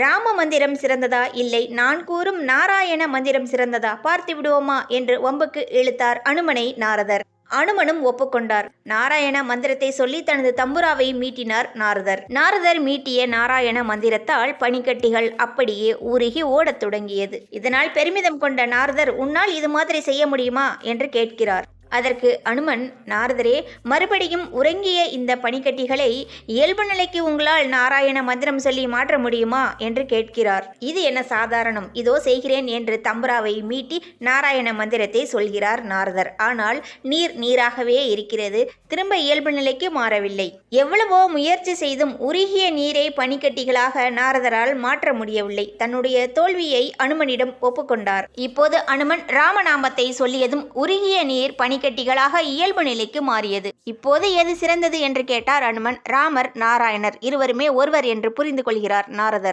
ராம மந்திரம் சிறந்ததா இல்லை நான் கூறும் நாராயண மந்திரம் சிறந்ததா பார்த்து விடுவோமா என்று வம்புக்கு இழுத்தார் அனுமனை நாரதர். அனுமனும் ஒப்புக்கொண்டார். நாராயண மந்திரத்தை சொல்லி தனது தம்புராவை மீட்டினார் நாரதர். நாரதர் மீட்டிய நாராயண மந்திரத்தால் பனிக்கட்டிகள் அப்படியே உருகி ஓடத் தொடங்கியது. இதனால் பெருமிதம் கொண்ட நாரதர், உன்னால் இது மாதிரி செய்ய முடியுமா என்று கேட்கிறார். அதற்கு அனுமன், நாரதரே, மறுபடியும் உறங்கிய இந்த பனிக்கட்டிகளை இயல்பு நிலைக்கு உங்களால் நாராயண மந்திரம் சொல்லி மாற்ற முடியுமா என்று கேட்கிறார். இது என்ன சாதாரணம், இதோ செய்கிறேன் என்று தம்புராவை மீட்டி நாராயண மந்திரத்தை சொல்கிறார் நாரதர். ஆனால் நீர் நீராகவே இருக்கிறது, திரும்ப இயல்பு நிலைக்கு மாறவில்லை. எவ்வளவோ முயற்சி செய்தும் உருகிய நீரை பனிக்கட்டிகளாக நாரதரால் மாற்ற முடியவில்லை. தன்னுடைய தோல்வியை அனுமனிடம் ஒப்புக்கொண்டார். இப்போது அனுமன் ராமநாமத்தை சொல்லியதும் உருகிய நீர் பனிக்கட்டிகளாக இயல்பு நிலைக்கு மாறியது. இப்போது எது சிறந்தது என்று கேட்டார் அனுமன். ராமர் நாராயணர் இருவருமே ஒருவர் என்று புரிந்து கொள்கிறார் நாரதர்.